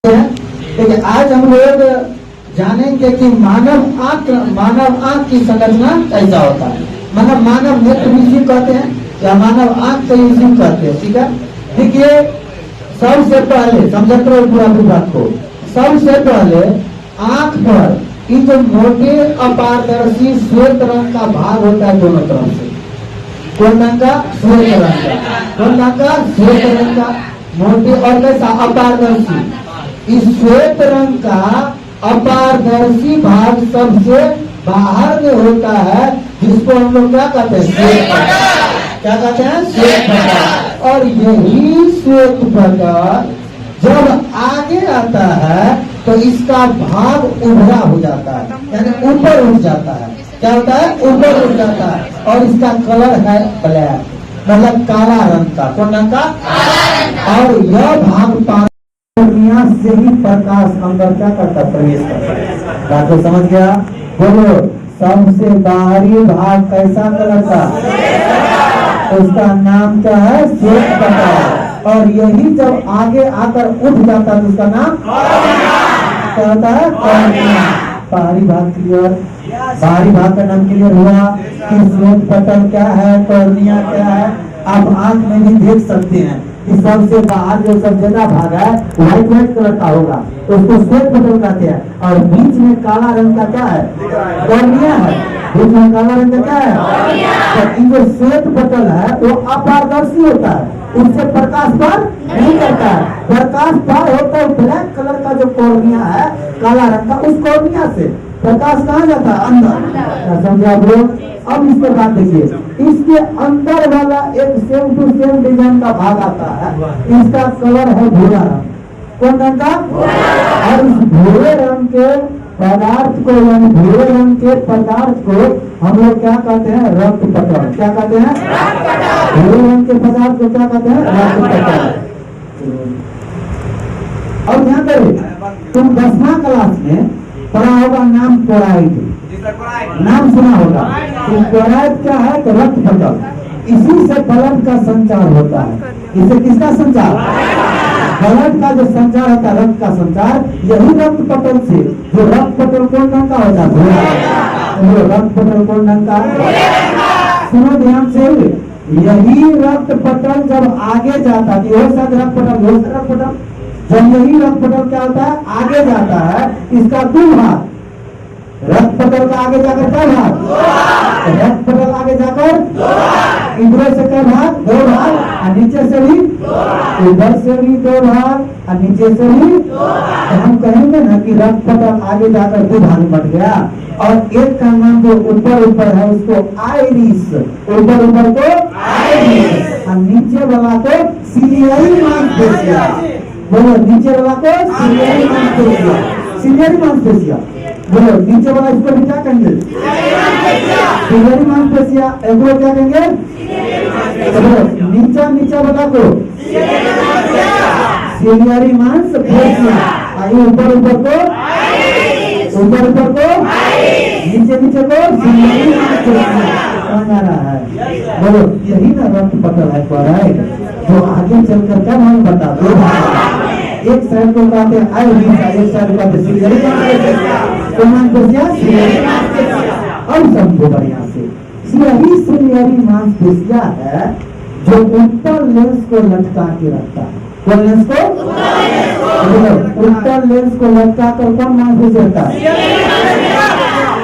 देखिए आज हम लोग जानेंगे कि मानव आंख की संरचना कैसा होता है। मतलब मानव नेत्र भी इसी कहते हैं या मानव आंख को इसी कहते हैं। ठीक है, देखिए सबसे पहले समझते रहो पूरा बात को। सबसे पहले आंख पर ये जो मोटे अपारदर्शी श्वेत रंग का भाग होता है दोनों तरफ से। कौन रंग का? श्वेत रंग का। कौन रंग का? श्वेत रंग का। मोटे और कैसा? अपारदर्शी। इस श्वेत रंग का अपारदर्शी भाग सबसे बाहर में होता है, जिसको हम लोग क्या कहते हैं? श्वेत पटल। क्या कहते हैं? श्वेत पटल। और यही श्वेत पटल जब आगे आता है तो इसका भाग उभरा हो जाता है, यानी ऊपर उठ जाता है। क्या होता है? ऊपर उठ जाता है। और इसका कलर है ब्लैक, मतलब काला रंग का। कौन रंग का? और यह भाग से ही प्रकाश अंदर क्या करता? प्रवेश करता है। बात तो समझ गया? बोलो, सबसे बाहरी भाग कैसा कलर का? उसका नाम क्या है? श्वेत पटल। और यही जब आगे आकर उठ जाता है तो उसका नाम क्या होता है? कॉर्निया। बाहरी भाग क्लियर? बाहरी भाग का नाम क्लियर हुआ कि श्वेत पटल क्या है, कॉर्निया क्या है। आप आंख में भी देख सकते हैं कि सबसे बाहर जो सफेदा भाग है व्हाइट कलर का होगा तो उसको श्वेत पटल कहते हैं। और बीच में काला रंग का क्या है? कॉर्निया है। बीच में काला रंग का क्या है? तो जो श्वेत पटल है वो अपारदर्शी होता है, उससे प्रकाश पार नहीं करता है। प्रकाश पार होता है ब्लैक कलर का जो कॉर्निया है, काला रंग का, उस कॉर्निया से प्रकाश कहाँ जाता है? अंदर। समझा आप लोग? अब इसके बाद देखिए, इसके अंदर वाला एक सेम टू सेम डिजाइन का भाग आता है। इसका कलर है भूरा रंग। कौन रंग का? और इस भूरे रंग के पदार्थ को, यानी भूरे रंग के पदार्थ को हम लोग क्या कहते हैं? रक्त पटल। क्या कहते हैं? भूरे रंग के पदार्थ को क्या कहते हैं? रक्त पटल। और ध्यान करो, तुम 10वां क्लास में पढ़ा होगा नाम क्लोराइड, नाम सुना होगा। तो क्लोराइड क्या है? तो रक्त पटल। इसी से ब्लड का संचार होता है। इसे किसका संचार? ब्लड का जो संचार होता है, रक्त का संचार, यही रक्त पटल से। जो रक्त पटल कौन रंग का होता है? भूरा। रक्त पटल कौन रंग का? सुनो ध्यान से, यही रक्त पटल जब आगे जाता है, रक्त पटल जब यही रक्त पटल क्या होता है? आगे जाता है। इसका दो भाग, रक्त पटल का आगे जाकर क्या भाग? रक्त पटल आगे जाकर इधर से क्या भाग? दो भाग। और नीचे से भी इधर से भी दो भाग और नीचे से भी। तो हम कहेंगे ना कि रक्त पटल आगे जाकर दो भाग बन गया। और एक का नाम जो ऊपर है उसको आइरिस, ऊपर को आइरिस, और नीचे वाला को सिलियरी मांसपेशिया। बोलो, नीचे वाला को सिलियरी मांसपेशिया। सिलियरी मांसपेशिया बोलो, नीचे वाला इसको भी क्या कहेंगे? सिलियरी मांसपेशिया। एक लोग क्या कहेंगे? नीचा वाला को सिलियरी मांसपेशिया। ऊपर को नीचे को सिलियरी मांसपेशिया। आ रहा है? बोलो, यही ना रक्त पटल है क्लोराइड, जो आगे चलकर क्या हम बता दो। एक साइड को कहते हैं आइरिस, एक साइड को कहते हैं सिलियरी मांसपेशिया। अब समझो बढ़िया से, यही सिलियरी मांसपेशिया है जो उत्तर लेंस को लटका के रखता है। कौन लेंस को? उत्तर लेंस को लटका कर कौन मांसपेशिया रहता है?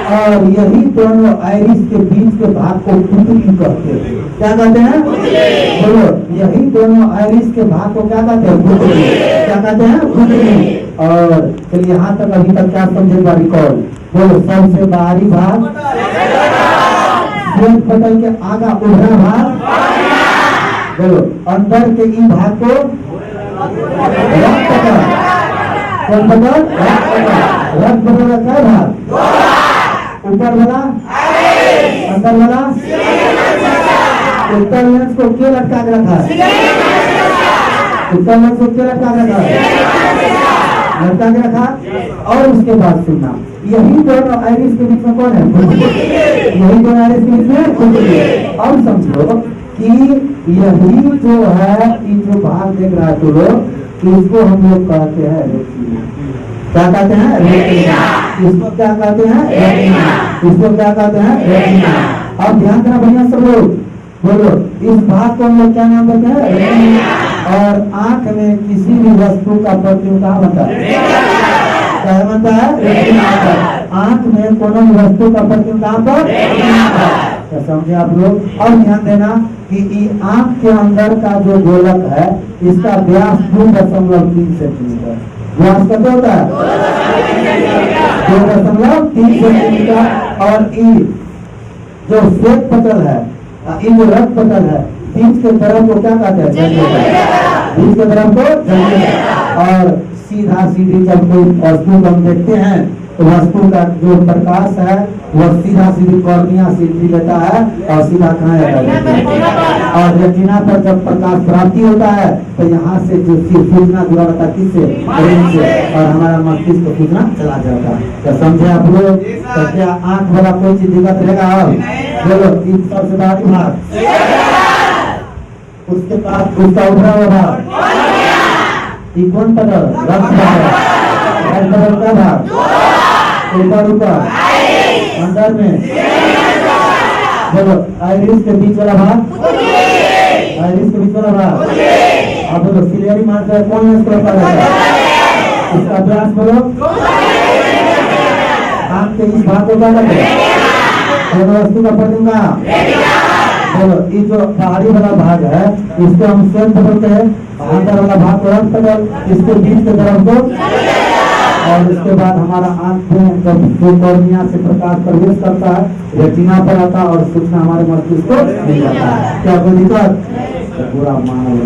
और यही दोनों आइरिस के बीच के भाग को पुतली कहते हैं। क्या कहते हैं? बोलो, यही दोनों आइरिस के भाग को क्या कहते हैं? पुतली। क्या कहते हैं? पुतली। और चलिए यहाँ तक अभी तक क्या समझेगा? रिकॉर्ड। बोलो, सबसे बाहरी भाग श्वेत पटल के आगा उभरा भाग। बोलो, अंदर के ई भाग को रक्त पटल। कौन पटल? रक्त पटल का क्या भाग? ऊपर वाला, अंदर वाला। उत्तर लेंस को क्यों लटका के रखा है? उत्तर लेंस को क्यों लटका के रखा है? लटका के रखा। और उसके बाद सुनना, यही दोनों आइरिस के बीच में कौन है? यही दोनों आइरिस के बीच में। अब समझो कि यही जो है, ये जो भाग देख रहा है तो लोग, इसको हम लोग कहते हैं रेटिना। क्या कहते हैं? रेटिना। इसको क्या कहते हैं? रेटिना। इसको क्या कहते हैं? रेटिना। अब ध्यान देना बढ़िया सब लोग, बोलो इस भाग को हम लोग क्या नाम देते हैं? रेटिना। और आंख में किसी भी वस्तु का प्रतिबिंब कहाँ बनता है? क्या बनता है? रेटिना पर। आंख में कोनो भी वस्तु का प्रतिबिंब कहाँ पर? रेटिना पर। तो समझे आप लोग। और ध्यान देना कि आंख के अंदर का जो गोलक है इसका व्यास 2.3 सेंटीमीटर। व्यास कितना होता है? 2.3 सेंटीमीटर। और जो श्वेत पटल है, जो रक्त पटल है, बीच के तरफ को क्या कहते हैं? जनरेटर। बीच के तरफ को जनरेटर। और सीधा सीधी जब कोई वस्तु को हम देखते हैं तो वस्तु का जो प्रकाश है वह सीधा सीधी कॉर्निया से लेता है और सीधा कहाँ जाता है? और रेटिना पर जब प्रकाश प्राप्ति होता है तो यहाँ से जो सूचना जुड़ा रहता है किससे? ब्रेन से। और हमारा मस्तिष्क को सूचना चला जाता है। तो समझे आप लोग? तो क्या आंख वाला कोई चीज दिक्कत रहेगा? अब बोलो सबसे बाहरी भाग, उसके बाद उसका उभरा हुआ भाग, कौन पटल? रक्त पटल का भाग, ऊपर ऊपर अंदर में, बोलो आइरिस के बीच वाला भाग, आइरिस के बीच वाला भाग। अब बोलो सिलियरी मार्कर कौन है? इसको पता है? इसका व्यास बोलो। आंख के इस भाग को क्या कहते हैं? वस्तु का प्रतिबिंब बोलो। ये जो बाहरी वाला भाग है इसको हम श्वेत बोलते हैं, अंदर वाला भाग को रक्त पटल, इसके बीच के तरफ को। और इसके बाद हमारा आंख में जब कॉर्निया से प्रकाश प्रवेश करता है रेटिना पर आता है और सूचना हमारे मस्तिष्क को मिल जाता है। क्या कोई दिक्कत? पूरा मानव